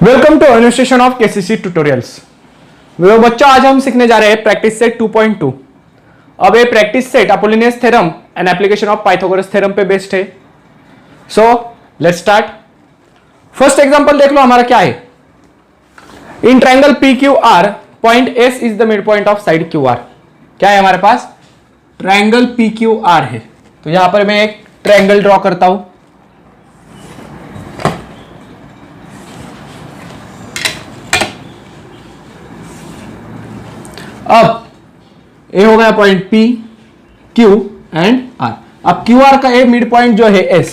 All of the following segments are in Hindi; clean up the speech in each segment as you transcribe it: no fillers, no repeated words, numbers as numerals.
Welcome to administration of KCC tutorials. बच्चों, आज हम सीखने जा रहे हैं प्रैक्टिस सेट 2.2। अब ये practice set Apollonius theorem and application of Pythagoras theorem पे बेस्ड है। So let's start. First example देख लो, हमारा क्या है। इन triangle P Q are point S is the mid point of side Q R. क्या है हमारे पास? ट्रायंगल पी क्यू आर है। तो यहां पर मैं एक ट्रायंगल ड्रॉ करता हूं। अब ए हो गया point P, Q and R। अब QR का ए मिड पॉइंट जो है S,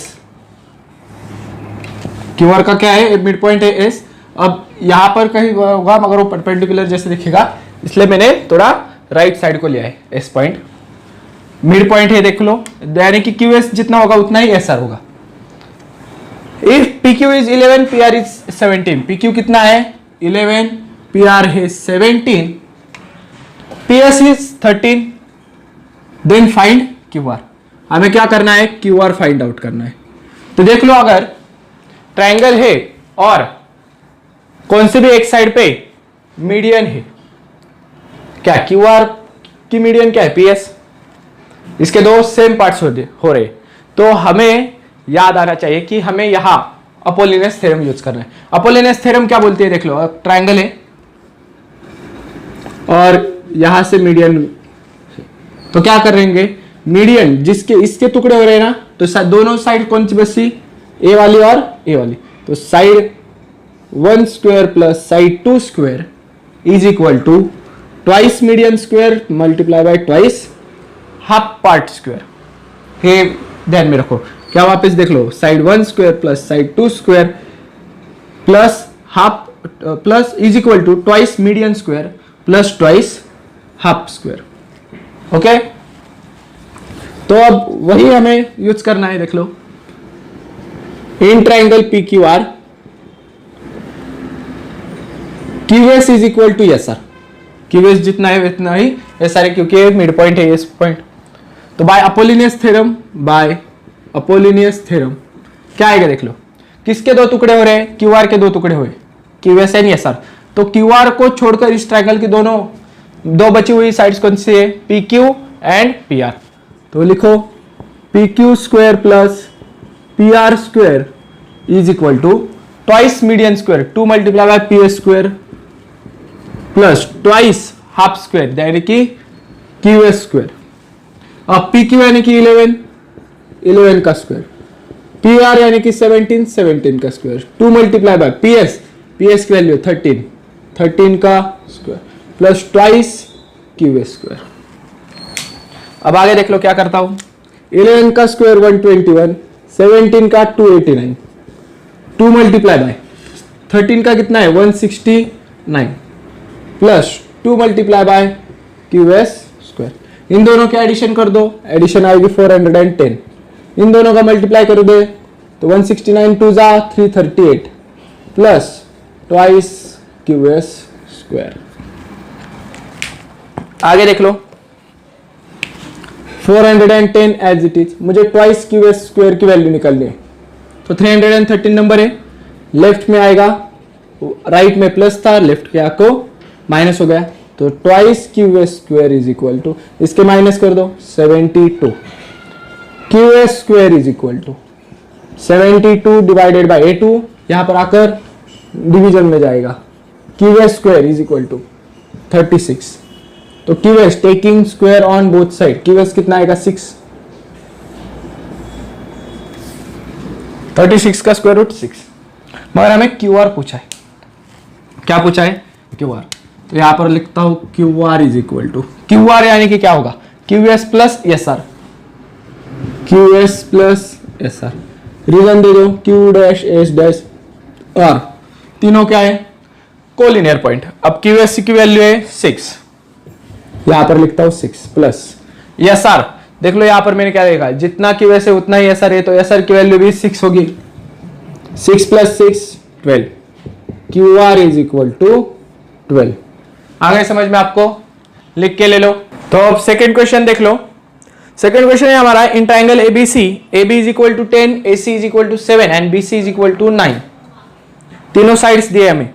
QR का क्या है? मिड पॉइंट है S। अब यहां पर कहीं होगा मगर वो परपेंडिकुलर जैसे दिखेगा, इसलिए मैंने थोड़ा राइट साइड को लिया है। S पॉइंट मिड पॉइंट है, देख लो, यानी कि QS जितना होगा उतना ही SR होगा। If PQ is 11, PR is 17। PQ कितना है? 11, PR है 17, PS is 13, then find QR। हमें क्या करना है? QR फाइंड आउट करना है। तो देख लो, अगर ट्रायंगल है और कौन से भी एक साइड पे मीडियन है, क्या QR की मीडियन क्या है? PS। इसके दो सेम पार्ट्स हो रहे, तो हमें याद आना चाहिए कि हमें यहां अपोलिनियस थ्योरम यूज करना है। अपोलिनियस थ्योरम क्या बोलती है? देख लो, ट्रायंगल है और यहां से मीडियन, तो क्या करेंगे? मीडियन जिसके इसके टुकड़े हो रहे हैं ना, तो दोनों साइड कौन सी बची? ए वाली और ए वाली। तो side 1 square plus side 2 square is equal to twice median square multiply by twice half part square. हे ध्यान में रखो, क्या वापस देख लो, side 1 square plus side 2 square plus half plus is equal to twice median square plus twice half square. Okay, तो अब वही हमें यूज करना है। देख लो, in triangle P Q R QS is equal to SR. QS जितना है उतना ही एसआर है, क्योंकि मिड पॉइंट है एस पॉइंट। तो by Apollonius theorem, by Apollonius theorem क्या आएगा? देख लो, किसके दो टुकड़े हो रहे हैं? क्यू आर के दो टुकड़े हुए, क्यूएस एंड एसआर। तो क्यू आर को छोड़कर इस ट्रायंगल की दोनों दो बची हुई साइड्स कौन सी है? P Q and P R. तो लिखो P Q square plus P R square is equal to twice median square 2 multiply by P S square plus twice half square यानी कि क्यू एस स्क्वायर। अब पी क्यू यानी कि 11 का स्क्वायर, पी आर यानी कि 17 का square, 2 multiply by P S की वैल्यू 13 का square plus twice Q S square. अब आगे देख लो, क्या करता हूं? 11 का स्क्वायर 121, 17 का 289, 2 मल्टीप्लाई बाय 13 का कितना है? 169 plus 2 multiply by Q S square. इन दोनों के एडिशन कर दो, एडिशन आएगी 410। इन दोनों का मल्टीप्लाई कर दे तो 169 2 जा 338 plus twice Q S square. आगे देख लो, 410 एज इट इज। मुझे ट्वाइस क्यू एस स्क्वायर की वैल्यू निकालनी है, तो 313 नंबर है, लेफ्ट में आएगा, राइट में प्लस था, लेफ्ट के आको माइनस हो गया। तो twice Q S square is equal to, इसके माइनस कर दो 72, Q S square is equal to 72 divided by A2, यहां पर आकर डिवीजन में जाएगा, Q S square is equal to 36। तो QS taking square on both side, QS कितना आएगा? 6। 36 का स्क्वायर रूट 6। मगर हमें QR पूछा है। क्या पूछा है? QR। तो यहां पर लिखता हूं QR is equal to, QR यानी कि क्या होगा? QS plus SR, QS plus SR। Reason दे दो, Q dash S dash R, तीनों क्या है? Collinear point. अब QS की वैल्यू है 6, यहां पर लिखता हूं 6 प्लस SR। देख लो, यहां पर मैंने क्या देखा, जितना QS है उतना ही SR है, तो SR की वैल्यू भी 6 होगी। 6 plus 6 12, QR is equal to 12। आगे समझ में आपको? लिख के ले लो। तो अब सेकेंड क्वेश्चन देख लो। सेकेंड क्वेश्चन है हमारा, in triangle ABC, AB is equal to 10, AC is equal to 7 and BC is equal to 9। तीनों साइड्स दिए हमें।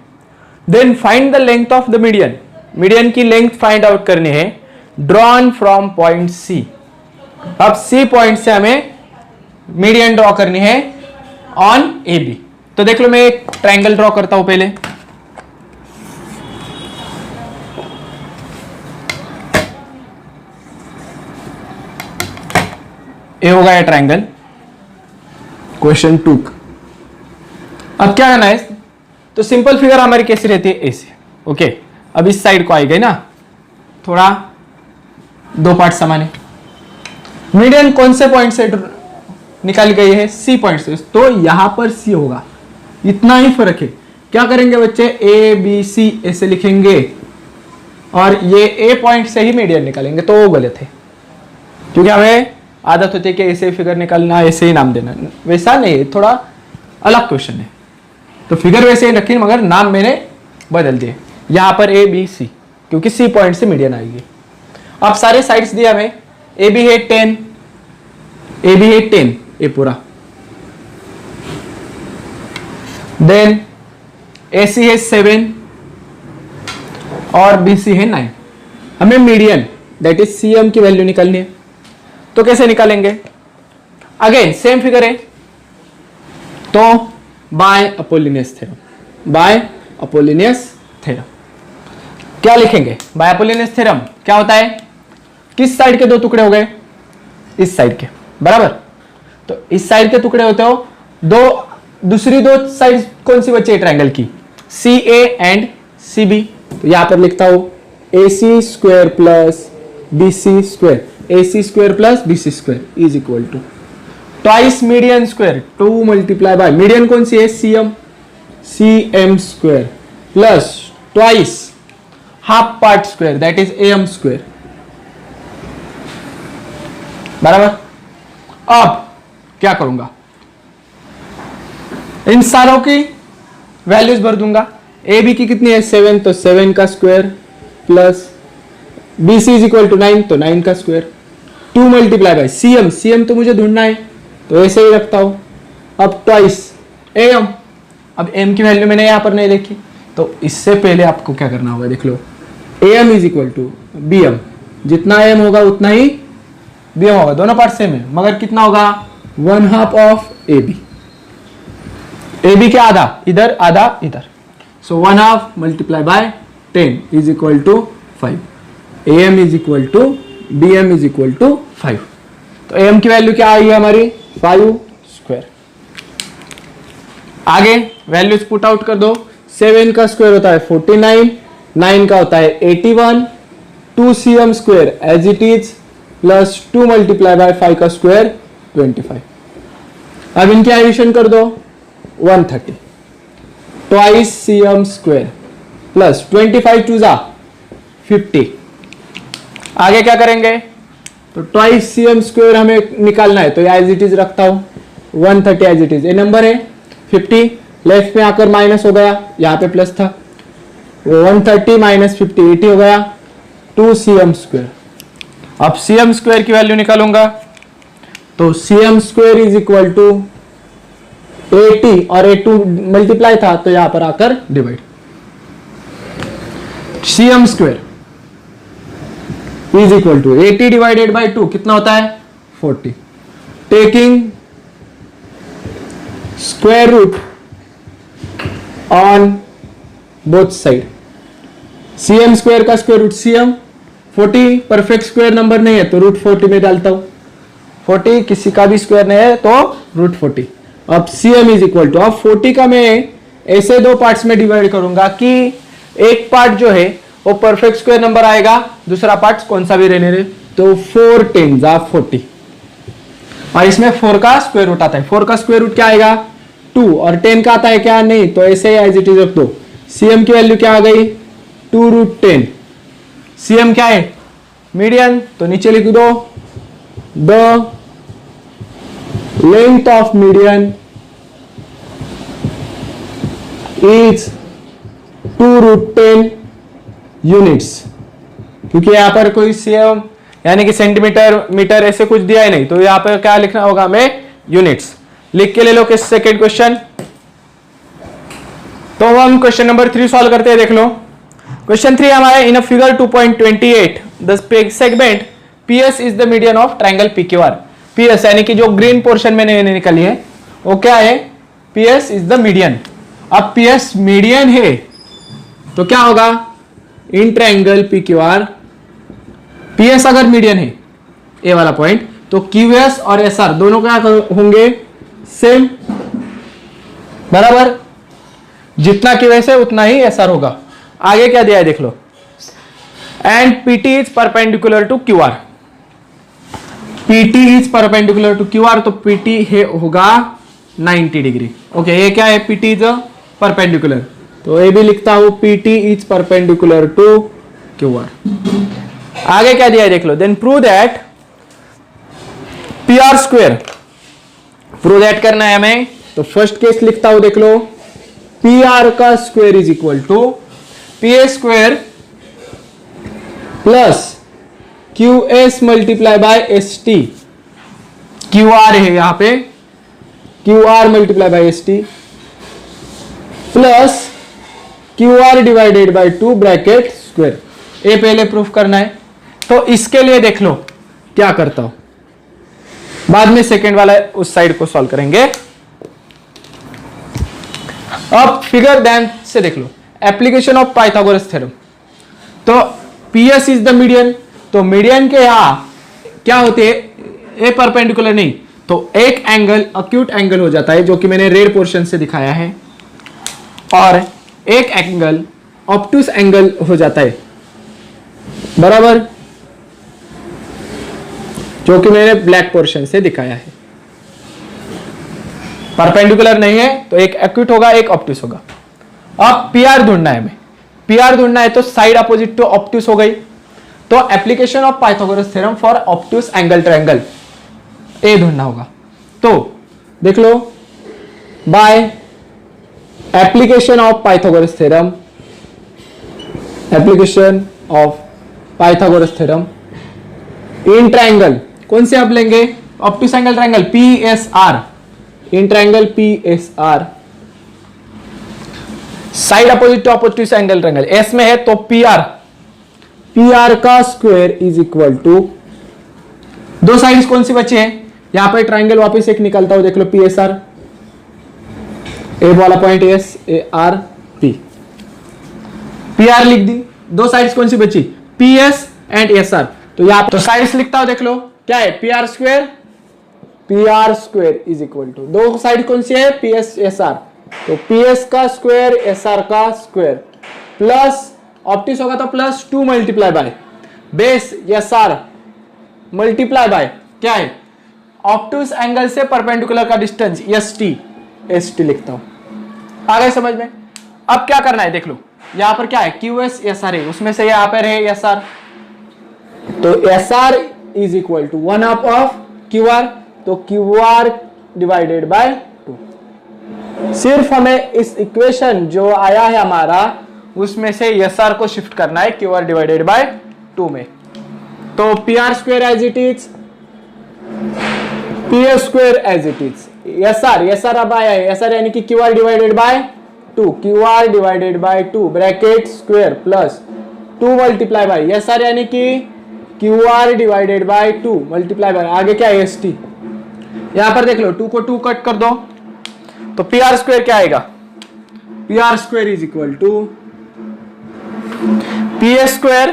Then find the length of the median, median की लेंथ फाइंड आउट करनी है ड्रॉन फ्रॉम पॉइंट सी। अब सी पॉइंट से हमें मीडियन ड्रॉ करनी है ऑन ए बी। तो देख लो मैं एक ट्रायंगल ड्रॉ करता हूं पहले। ये होगा ये ट्रायंगल, क्वेश्चन 2। अब क्या करना है, तो सिंपल फिगर हमारी कैसी रहती है, ऐसे। ओके, अब इस साइड को आई गई ना, थोड़ा दो पार्ट समान है। मीडियन कौन से पॉइंट से निकाल गई है, सी पॉइंट से, तो यहां पर सी होगा, इतना ही फर्क है। क्या करेंगे बच्चे, ए बी सी ऐसे लिखेंगे और ये ए पॉइंट से ही मीडियन निकालेंगे, तो वो गलत है, क्योंकि हमें आदत होती है कि ऐसे फिगर निकालना, ऐसे ही नाम देना। वैसा नहीं, थोड़ा अलग क्वेश्चन है, तो फिगर वैसे ही रखी मगर नाम मैंने बदल दिए। यहां पर ए बी सी, क्योंकि सी पॉइंट से मीडियन आएगी। अब सारे साइड्स दिया हमें, ए बी है 10, ए बी है 10 ए पूरा, देन ए सी है 7 और बी सी है 9। हमें median that is C M की वैल्यू निकालनी है, तो कैसे निकालेंगे, अगेन सेम फिगर है, तो by Apollonius theorem, by Apollonius theorem. क्या लिखेंगे, बाय अपोलिनियस थ्योरम क्या होता है, किस साइड के दो टुकड़े हो गए, इस साइड के, बराबर। तो इस साइड के टुकड़े होते हो, दो दूसरी दो साइड कौन सी बची है ट्रायंगल की, सी ए एंड सी बी। तो यहां पर लिखता हूं A C square plus B C square, A C square plus B C square is equal to twice median square, 2 multiply by median कौन सी है, C M square plus twice half part square that is A M square, बराबर। अब क्या करूंगा, इन सारों की वैल्यूज भर दूंगा। ए बी की कितनी है 7, तो 7 का square plus B C is equal to 9, तो 9 का square, 2 multiply by C M तो मुझे ढूंढना है, तो ऐसे ही रखता हूं। अब ट्वाइस ए एम, अब एम की वैल्यू मैंने यहां पर नहीं लिखी, तो इससे पहले आपको क्या करना होगा, देख लो, A M is equal to B M, जितना एम होगा उतना ही बी एम होगा, दोनों पार्ट सेम है, मगर कितना होगा 1/2 of A B, A B के आधा इधर आधा इधर, so 1/2 multiply by 10 is equal to 5, A M is equal to B M is equal to 5। तो ए एम की वैल्यू क्या आई है हमारी 5 स्क्वायर। आगे वैल्यूज पुट आउट कर दो, 7 का स्क्वायर होता है 49, 9 का होता है 81, 2 C M square as it is plus 2 multiply by 5 का स्क्वायर 25। अब इनकी एडिशन कर दो 130, twice C M square plus 25 टू जा 50। आगे क्या करेंगे, तो ट्वाइस सी एम स्क्वायर हमें निकालना है, तो एज इट इज रखता हूं 130 एज इट इज, ये नंबर है 50, लेफ्ट में आकर माइनस हो गया, यहां पे प्लस था, 130 माइनस 50 80 हो गया, 2 सी एम स्क्वायर। अब सी एम स्क्वायर की वैल्यू निकालूंगा, तो C M square is equal to 80 और 82 मल्टीप्लाई था, तो यहां पर आकर divide, C M square is equal to 80 divided by 2 कितना होता है 40, taking square root on both side, C M square का square root C M, 40 perfect square number नहीं है तो रूट 40 में डालता हूं, 40 किसी का भी स्क्वायर नहीं है तो रूट 40। अब C M is equal to, अब 40 का मैं ऐसे दो पार्ट्स में डिवाइड करूंगा कि एक पार्ट जो है वो परफेक्ट स्क्वायर नंबर आएगा, दूसरा पार्ट कौन सा भी रहने दे, तो 4 10 40, और इसमें 4 का स्क्वायर रूट आता है, 4 का स्क्वायर रूट क्या आएगा 2, और 10 का आता है क्या, नहीं, तो ऐसे एज इट इज रख दो। सीएम की वैल्यू क्या आ गई 2√10, सीएम क्या है मीडियन, तो नीचे लिख दो the length of median is 2√10 units, क्योंकि यहां पर कोई सीएम यानी कि सेंटीमीटर मीटर ऐसे कुछ दिया ही नहीं, तो यहां पर क्या लिखना होगा हमें यूनिट्स। लिख के ले लो कि सेकेंड क्वेश्चन, तो हम क्वेश्चन नंबर 3 सॉल्व करते हैं, देख लो। क्वेश्चन 3 हमारा in a figure 2.28 the segment PS is the median of triangle PQR. PS यानी कि जो ग्रीन पोर्शन में निकली है वो क्या है, पीएस इज द मीडियन। अब पीएस मीडियन है तो क्या होगा, इन ट्रायंगल पीक्यूआर पीएस अगर मीडियन है ए वाला पॉइंट तो क्यूएस और एसआर दोनों क्या होंगे, सेम, बराबर। जितना क्यूएस है उतना ही एसआर होगा। आगे क्या दिया है देख लो, and PT is perpendicular to QR. PT is perpendicular to QR, तो पीटी है होगा 90 डिग्री। ओके, ये क्या है, पीटी इज परपेंडिकुलर, तो ये भी लिखता हूं PT is perpendicular to QR. आगे क्या दिया है देख लो, then prove that P R square, prove that करना है हमें। तो फर्स्ट केस लिखता हूं, देख लो, पी आर का square is equal to P A square plus Q S multiply by S T. Q R है यहां पे, Q R multiply by S T plus Q R divided by 2 bracket square. ये पहले प्रूफ करना है, तो इसके लिए देख लो क्या करता हूं, बाद में सेकेंड वाला उस साइड को सॉल्व करेंगे। अब फिगर ध्यान से देख लो, एप्लीकेशन ऑफ पाइथागोरस थ्योरम। तो पीएस इज द मीडियन, तो मीडियन के यहां क्या होते हैं, ए परपेंडिकुलर नहीं तो एक एंगल अक्यूट एंगल हो जाता है, जो कि मैंने रेड पोर्शन से दिखाया है, और एक एंगल ऑब्टूस एंगल हो जाता है, बराबर, जो कि मैंने ब्लैक पोर्शन से दिखाया है। परपेंडिकुलर नहीं है तो एक एक्यूट होगा, एक ऑब्टूस होगा। अब पीआर ढूंढना है हमें, पीआर ढूंढना है तो साइड अपोजिट टू ऑब्टूस हो गई, तो application of Pythagoras theorem for obtuse angle triangle A ढूंढना होगा। तो देख लो, by application of Pythagoras theorem, application of Pythagoras theorem in triangle, कौन से आप लेंगे, obtuse angle triangle PSR, in triangle PSR, side opposite to obtuse angle triangle S में है तो पीआर, पीआर का स्क्वायर इज इक्वल टू, दो साइड्स कौन सी बची है, यहां पर ट्रायंगल वापस एक निकलता हो, देख लो पीएसआर, ए वाला point S, A R P, PR लिख दी। दो साइड्स कौन सी बची, पीएस एंड एसआर, तो यहां तो साइड्स लिखता हूं, देख लो क्या है, PR square, PR square is equal to, दो साइड कौन सी है, पीएस एसआर, तो पीएस का स्क्वायर एसआर का स्क्वायर प्लस ऑब्टूस होगा तो plus 2 multiply by base SR multiply by क्या है, ऑब्टूस एंगल से परपेंडिकुलर का डिस्टेंस एस टी लिखता हूं। आ गए समझ में। अब क्या करना है देख लो, यहां पर क्या है, क्यू एस एस आर है, उसमें से यहां पर है एस आर, तो S R is equal to 1 half of Q R, तो क्यू आर डिवाइडेड बाय 2। सिर्फ हमें इस इक्वेशन जो आया है हमारा उसमें से एस आर को शिफ्ट करना है क्यू आर डिवाइडेड बाय 2 में। तो P R square as it is, P A square as it is, S R अब आया है, एस आर यानी कि Q R divided by 2, Q R divided by 2 bracket square plus 2 multiply by S R यानी कि Q R divided by 2 multiply by आगे क्या है, एस टी। यहां पर देख लो 2 को 2 कट कर दो, तो पी आर स्क्वायर क्या आएगा, P R square is equal to P A square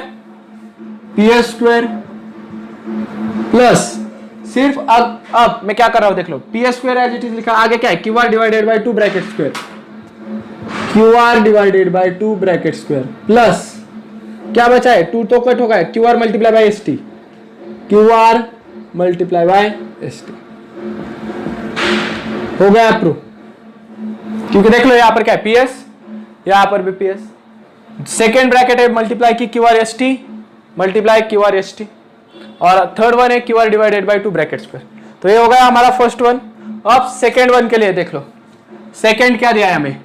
plus, सिर्फ अब मैं क्या कर रहा हूं देख लो, P A square as it is लिखा, आगे क्या है, Q R divided by 2 bracket square, Q R divided by 2 bracket square plus क्या बचा है, 2 तो कट होगा, Q R multiply by S T, Q R multiply by S T हो गया अप्रूव। क्योंकि देख लो यहां पर क्या है, पीएस, यहां पर भी पीएस, सेकेंड ब्रैकेट है मल्टीप्लाई की Q R S T multiply Q R S T, और थर्ड वन है Q R divided by 2 bracket square. तो ये हो गया हमारा फर्स्ट वन। अब सेकेंड वन के लिए देख लो, सेकेंड क्या दिया है हमें,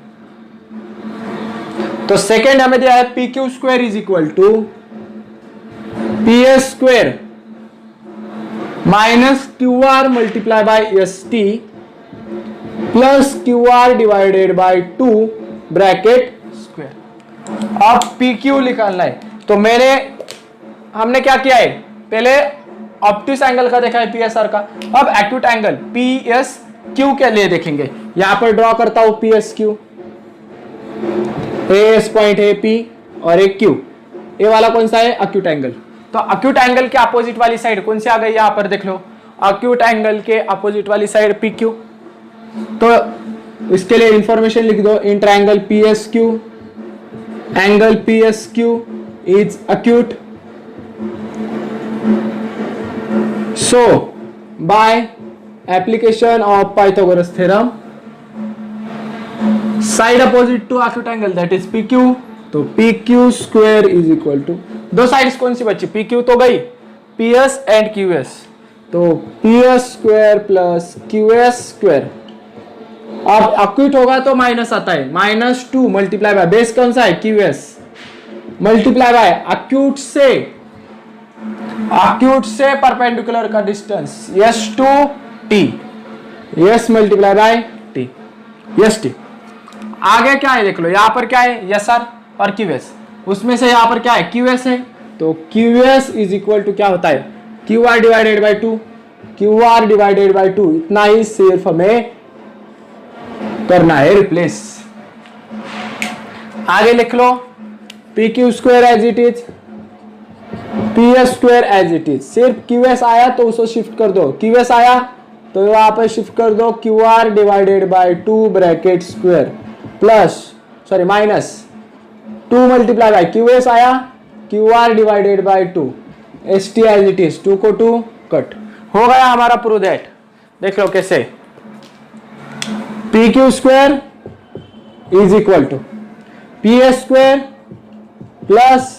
तो सेकेंड हमें दिया है P Q square is equal to P A square minus Q R multiply by S T plus Q R divided by 2 bracket square. अब पी क्यू निकालना है, तो हमने क्या किया है, पहले ऑब्ट्यूस एंगल का देखा है पीएसआर का, अब एक्यूट एंगल पीएस क्यू के लिए देखेंगे। यहां पर ड्रॉ करता हूं पीएस क्यू, एस पॉइंट है पी और एक क्यू, ए वाला कौन सा है, एक्यूट एंगल। तो एक्यूट एंगल के अपोजिट वाली साइड कौन सी आ गई, यहां पर देख लो, एक्यूट एंगल के अपोजिट वाली साइड पी क्यू। तो इसके लिए इंफॉर्मेशन लिख दो, इन triangle P S Q, angle P S Q is acute. So by application of Pythagoras theorem, side opposite to acute angle that is PQ, तो PQ square is equal to, दो साइड्स कौन सी बची, PQ तो गई, PS and QS, तो PS square plus QS square। अब acute होगा तो माइनस आता है, -2 मल्टीप्लाई बाय बेस कौन सा है, QS, मल्टीप्लाई बाय acute से परपेंडिकुलर का distance S to T, S multiply by T, S T। आगे क्या है देख लो, यहां पर क्या है, SR और QS, उसमें से यहां पर क्या है, QS है, तो QS इज इक्वल टू क्या होता है, QR divided by 2, QR divided by 2, इतना ही सिर्फ हमें करना है रिप्लेस। आगे लिख लो PQ square as it is, PS square as it is, सिर्फ QS आया तो उसको शिफ्ट कर दो, QS आया तो वहां पर शिफ्ट कर दो QR divided by 2 bracket square plus sorry minus 2 multiply by QS आया, QR divided by 2, ST as it is, 2 को 2 कट हो गया हमारा प्रूव दैट। देख लो कैसे, PQ square is equal to PS square plus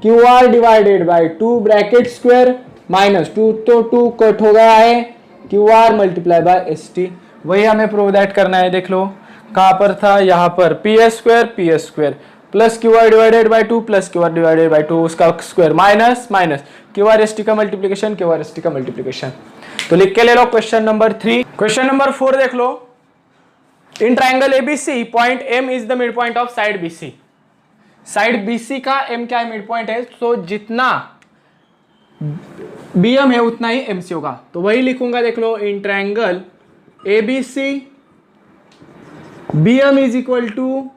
QR divided by 2 bracket square minus 2 तो 2 कट हो गया है, QR मल्टीप्लाई बाय ST, वही हमें प्रूव दैट करना है। देख लो कहां पर था, यहां पर PS square plus QR divided by 2 plus QR divided by 2 उसका square minus minus QR ST का मल्टीप्लिकेशन, QR ST का मल्टीप्लिकेशन। तो लिख के ले लो क्वेश्चन नंबर 3। क्वेश्चन नंबर 4 देख लो, in triangle ABC point M is the mid point of side BC, side BC का M क्या है, मिड पॉइंट है, तो जितना BM है उतना ही MC होगा, तो वही लिखूंगा। देख लो in triangle ABC BM is equal to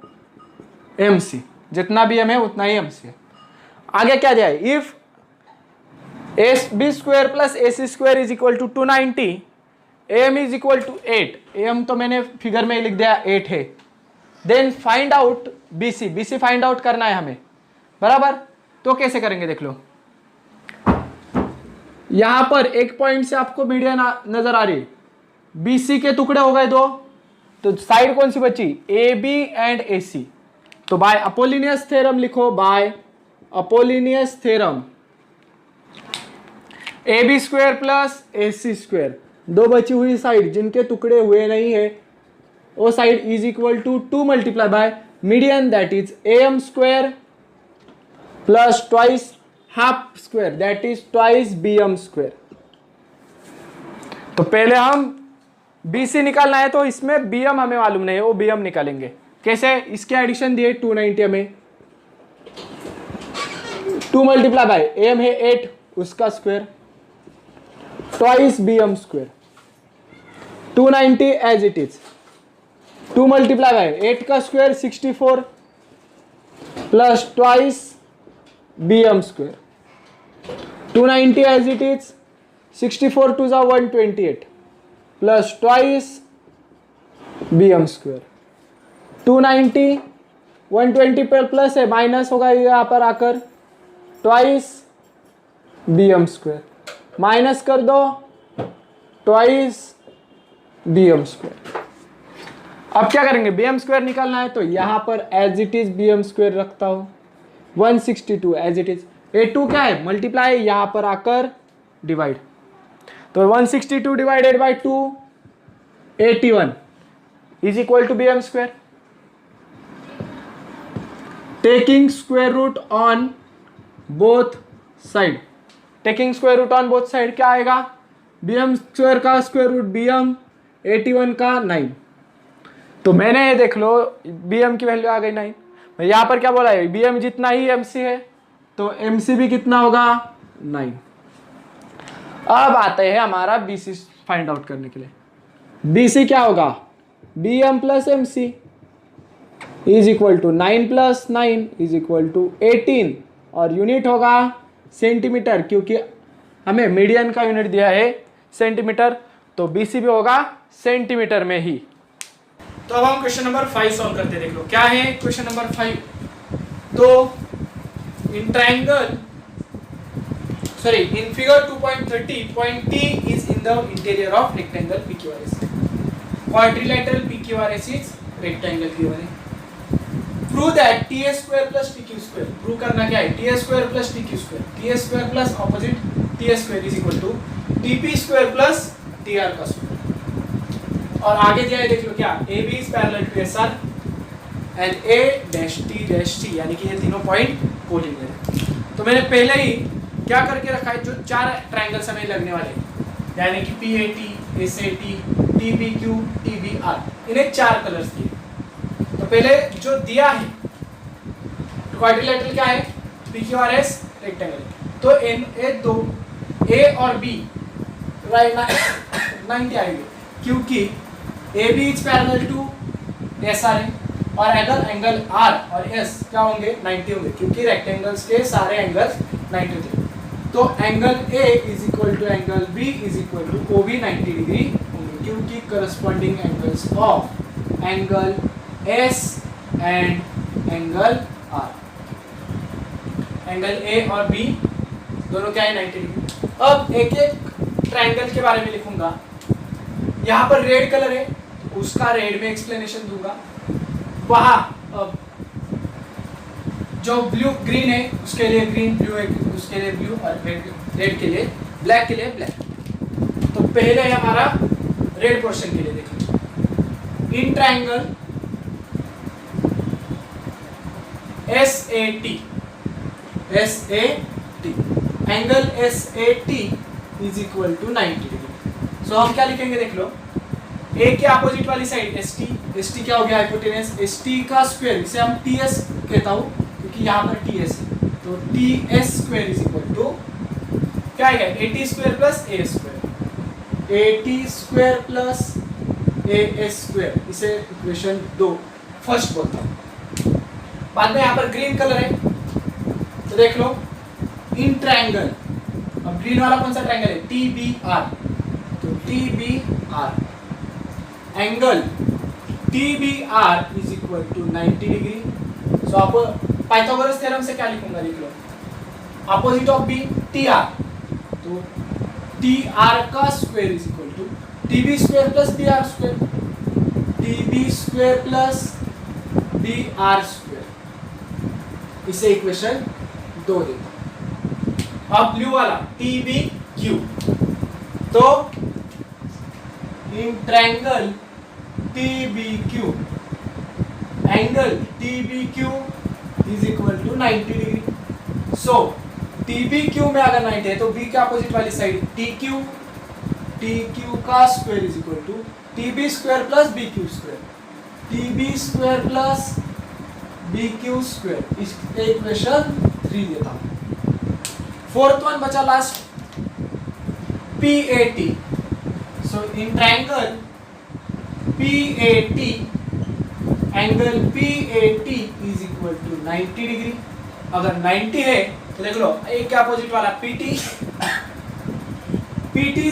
MC, जितना BM है उतना ही MC है। आगे क्या दिया है, if AB square plus AC square is equal to 290, AM is equal to 8, AM तो मैंने फिगर में लिख दिया 8 है, then find out BC find out करना है हमें, बराबर। तो कैसे करेंगे देख लो, यहां पर एक पॉइंट से आपको मीडियन नजर आ रही है, BC के टुकड़े हो गए 2, तो साइड कौन सी बची, AB एंड AC, तो बाय अपोलिनियस थ्योरम लिखो, by Apollonius theorem AB square plus AC square, दो बची हुई साइड जिनके टुकड़े हुए नहीं है, वो side is equal to 2 multiply by median that is AM square plus twice half square that is twice BM square. तो पहले हम BC निकालना है, तो इसमें BM हमें मालूम नहीं है, वो BM निकालेंगे कैसे, इसके एडिशन दिए 290 में, 2 मल्टीप्लाई बाय AM है 8 उसका square twice BM square, 290 as it is, 2 multiply by 8 का square 64 plus twice BM square, 290 as it is, 64 टू जा 128 प्लस ट्वाइस BM स्क्वायर, 290 120 पर प्लस है माइनस होगा यहाँ पर आकर, ट्वाइस BM स्क्वायर माइनस कर दो, ट्वाइस BM स्क्वायर। अब क्या करेंगे, BM स्क्वायर निकालना है, तो यहां पर as it is BM square रखता हूं, 162 एज इट इज, A2 क्या है, मल्टीप्लाई, यहां पर आकर डिवाइड, तो 162 divided by 2 81 is equal to BM square. Taking square root on both side, taking square root on both side क्या आएगा, BM स्क्वायर का स्क्वायर रूट BM, 81 का 9, तो मैंने ये देख लो bm की वैल्यू आ गई 9। यहाँ पर क्या बोला है, bm जितना ही mc है तो mc भी कितना होगा 9। अब आते हैं हमारा bc फाइंड आउट करने के लिए। bc क्या होगा, bm plus mc is equal to 9 plus 9 is equal to 18 और यूनिट होगा सेंटीमीटर, क्योंकि हमें मीडियन का यूनिट दिया है सेंटीमीटर, तो bc भी होगा सेंटीमीटर में ही। तो अब हम क्वेश्चन नंबर 5 सॉल्व करते हैं। देख लो क्या है क्वेश्चन नंबर 5। तो in triangle in figure 2.30 point T is in the interior of rectangle PQRS. Quadrilateral PQRS is rectangle QRS. Prove that TS square plus TQ square. Prove करना क्या है, TS square plus TQ square. TS square plus opposite TS square is equal to TP square plus TR का square. और आगे दिया है देख लो क्या, AB is parallel to SR and A dash T dash T, यानी कि ये तीनों पॉइंट कोलिनियर है। तो मैंने पहले ही क्या करके रखा है, जो 4 ट्रायंगल्स हमें लगने वाले हैं, यानी कि PAT, SAT, TBQ, TBR, इन्हें 4 कलर्स दिए। तो पहले जो दिया है क्वाड्रिलेटरल क्या है, PQRS रेक्टेंगल, तो दो A और B राइट 90 आएंगे, क्योंकि AB is parallel to SR है और एंगल R और S क्या होंगे 90 होंगे, क्योंकि रेक्टेंगल्स के सारे एंगल्स 90 होते हैं। तो angle A is equal to angle B is equal to OB 90 degree होंगे, क्योंकि corresponding angles of angle S and angle R, angle A और B दोनों क्या है 90 डिग्री। अब एक एक ट्रायंगल के बारे में लिखूंगा। यहाँ पर रेड कलर है, उसका रेड में एक्सप्लेनेशन दूंगा। वहाँ जो ब्लू ग्रीन है उसके लिए ग्रीन, ब्लू है उसके लिए ब्लू, और रेड के लिए ब्लैक के लिए ब्लैक। तो पहले हमारा रेड पोर्शन के लिए देखिए, in triangle SAT angle SAT is equal to 90 degree. So हम क्या लिखेंगे देख लो, A के अपोजिट वाली साइड ST क्या हो गया हाइपोटेनस, ST का स्क्वायर, इसे हम TS कहता हूँ क्योंकि यहाँ पर TS है, तो TS square is equal to क्या आएगा AT square plus A square, AT square plus AS square, इसे इक्वेशन 2 फर्स्ट बोलता हूँ। बाद में यहाँ पर ग्रीन कलर है, तो देख लो इन ट्रायंगल, अब ग्रीन वाला कौन सा ट्रायंगल है TBR, तो TBR angle TBR is equal to 90 degree. So आप पाइथागोरस थ्योरम से क्या लिखूंगा देख लो, अपोजिट ऑफ B TR, तो TR का square is equal to TB square plus BR square, TB square plus BR square, इसे इक्वेशन 2 देता हूं। अब ब्लू वाला TBQ, तो in triangle TBQ angle TBQ is equal to 90 degree. So TBQ में अगर 90 है तो B के अपोजिट वाली साइड TQ का square is equal to TB square plus BQ square, TB square plus BQ square, इस इक्वेशन 3 देता हूं। फोर्थ वन बचा last PAT। So in triangle PAT angle PAT is equal to 90 degree. अगर 90 है तो देख लो एक के अपोजिट वाला PT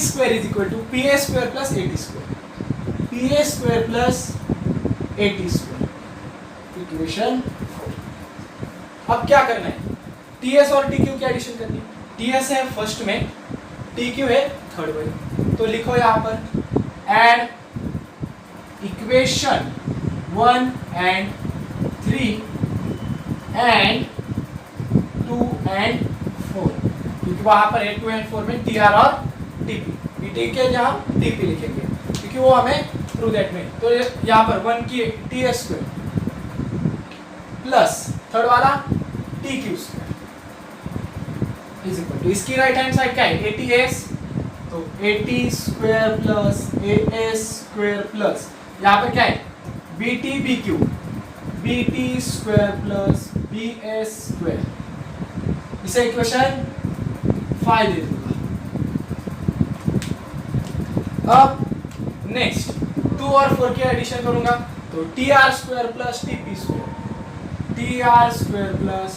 square is equal to PA square plus AT square, PA square plus AT square, equation 4। अब क्या करना है, TS और TQ की एडिशन करनी है। TS है फर्स्ट में, TQ है थर्ड में, तो लिखो यहाँ पर add equation 1 and 3 and 2 and 4, क्योंकि वहां पर है 2 and 4 में TR और TP, TK जहां TP लिखेंगे क्योंकि वो हमें प्रूव दैट में। तो यहाँ पर 1 की TS स्क्वायर प्लस थर्ड वाला TQ square is equal to, इसकी राइट हैंड साइड क्या है ATS, तो AT square plus AS square plus यहाँ पर क्या है B T B Q, B T square plus B S square, इसे इक्वेशन 5 दे दूंगा। अब नेक्स्ट 2 और 4 की एडिशन करूंगा तो T R square plus T P square, T R square plus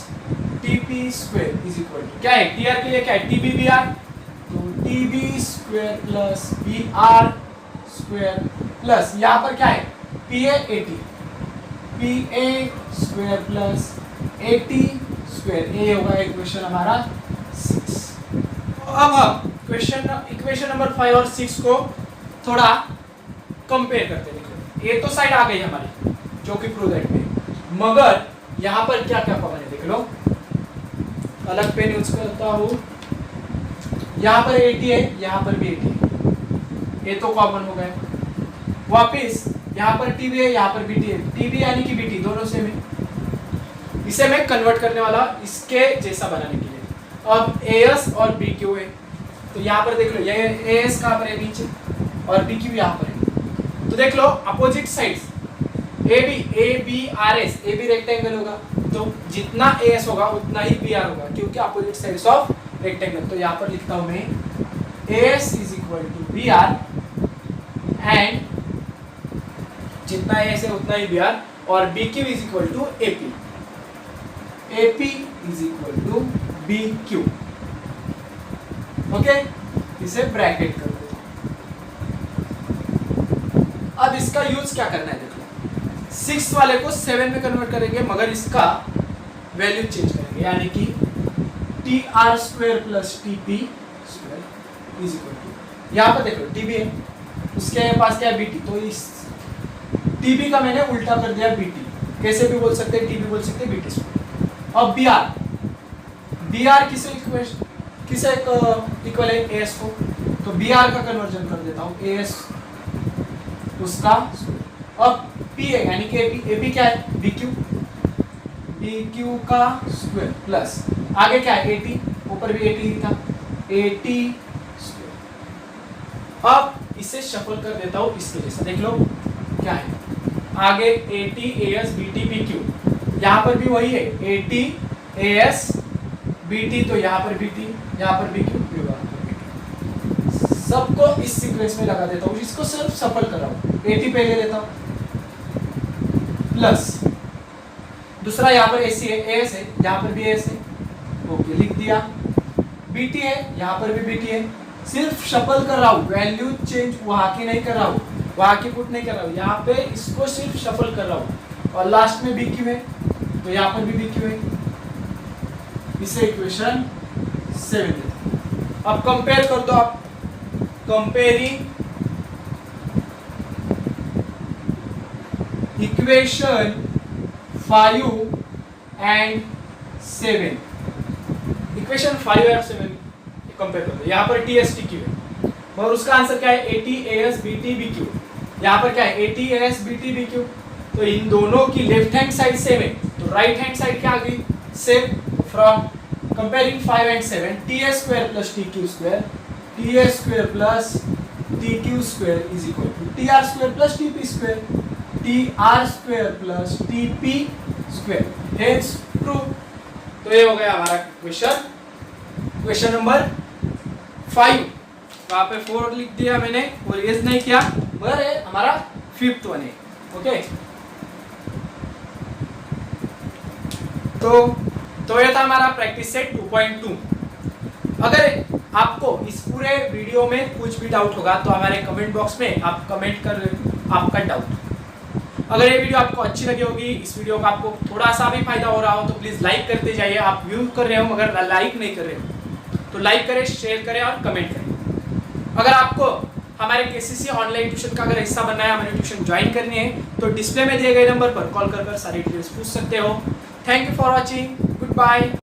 T P square is equal to क्या है, टी आर के लिए क्या है, टी बी बी आर, तो T B square plus B R square plus यहाँ पर क्या है, P A A T, P A square plus A T square, ये होगा इक्वेशन हमारा 6। अब हम इक्वेशन नंबर 5 और 6 को थोड़ा कंपेयर करते हैं। देखो ये तो साइड आ गई हमारी जो कि प्रोडक्ट में, मगर यहाँ पर क्या क्या कॉमन है देख लो, अलग पेन यूज करता हूँ, यहाँ पर 80 है, यहाँ पर भी 80 है, ये तो कॉमन हो गए। वापिस यहाँ पर टीबी है, यहाँ पर बीटी है, टीबी यानी कि बीटी दोनों सेम है, इसे मैं कन्वर्ट करने वाला इसके जैसा बनाने के लिए। अब एएस और बीक्यू है, तो यहाँ पर देख लो ये एएस कहाँ पर है नीचे और बीक्यू यहाँ पर है, तो देख लो opposite sides A B R S, A B rectangle होगा तो जितना एएस होगा उतना ही बी आर होगा क्योंकि अपोजिट साइड्स ऑफ रेक्टेंगल। तो यहाँ पर लिखता हूँ मैं AS is equal to B R and जितना एएस है उतना ही बी आर, और B Q is equal to AP, AP is equal to B Q. Okay, इसे ब्रैकेट कर दो। अब इसका यूज क्या करना है देखो, 6 वाले को 7 में कन्वर्ट करेंगे मगर इसका वैल्यू चेंज करेंगे, यानी कि T R square plus T P square is equal to, यहाँ पर देखो टीबी है, उसके पास क्या है बीटी, तो इस टीबी का मैंने उल्टा कर दिया बीटी, कैसे भी बोल सकते हैं, टीबी बोल सकते हैं बीटी स्क्वायर। अब बी आर, बी आर किसे इक्वल है एएस को, तो बी आर का कन्वर्जन कर देता हूँ एएस उसका। अब पी है यानी कि एपी, एपी क्या है बी क्यू, बी क्यू का स्क्वायर प्लस आगे क्या है एटी, ऊपर भी एटी ही था, एटी स्क्वायर। अब इसे शफल कर देता हूँ इसके जैसा, देख लो क्या है आगे AT AS BT B Q, यहाँ पर भी वही है एटी एएस बीटी, तो यहाँ पर बीटी, यहाँ पर बी क्यू, सबको इस सीक्वेंस में लगा देता हूँ, इसको सिर्फ सफल कर रहा हूँ, 80 पहले लेता हूँ प्लस दूसरा यहाँ पर एसी है, एएस है, यहाँ पर भी एएस है, ओके लिख दिया, बीटी है, यहाँ पर भी बीटी है, सिर्फ शफल कर रहा हूँ, वैल्यू चेंज वहाँ की नहीं कर रहा हूँ, वहाँ की पुट नहीं कर रहा हूँ, यहाँ पे इसको सिर्फ शफल कर रहा हूँ, और लास्ट में बीक्यू है तो यहाँ पर भी बीक्यू है, इसे इक्वेशन 7 देते। अब कंपेयर कर दो आप, कंपेयरिंग इक्वेशन 5 एंड 7, इक्वेशन 5 और 7 कंपेयर कर दो, यहाँ पर टी एस टी क्यू है और उसका आंसर क्या है AT AS BT B Q, यहाँ पर क्या है AT AS BT B Q, तो इन दोनों की लेफ्ट हैंड साइड सेम है तो राइट हैंड साइड क्या आ गई same. From comparing 5 and 7, T S square plus T Q square, T S square plus T Q square is equal to T R square plus T P square, T R square plus T P square, hence true. तो ये हो गया हमारा क्वेश्चन नंबर 5, वहाँ पे 4 लिख दिया मैंने और ये नहीं किया, मगर ये हमारा 5th वन है। ओके, तो ये था हमारा प्रैक्टिस सेट 2.2। अगर आपको इस पूरे वीडियो में कुछ भी डाउट होगा तो हमारे कमेंट बॉक्स में आप कमेंट कर आपका डाउट। अगर ये वीडियो आपको अच्छी लगी होगी, इस वीडियो का आपको थोड़ा सा भी फायदा हो रहा हो तो प्लीज़ लाइक करते जाइए। आप व्यू कर रहे हो मगर लाइक नहीं कर रहे हो तो लाइक करें, शेयर करें और कमेंट करें। अगर आपको हमारे केसीसी ऑनलाइन ट्यूशन का अगर हिस्सा बनना है, हमारे ट्यूशन ज्वाइन करनी है तो डिस्प्ले में दिए गए नंबर पर कॉल कर सारी डिटेल्स पूछ सकते हो। Thank you for watching, good bye.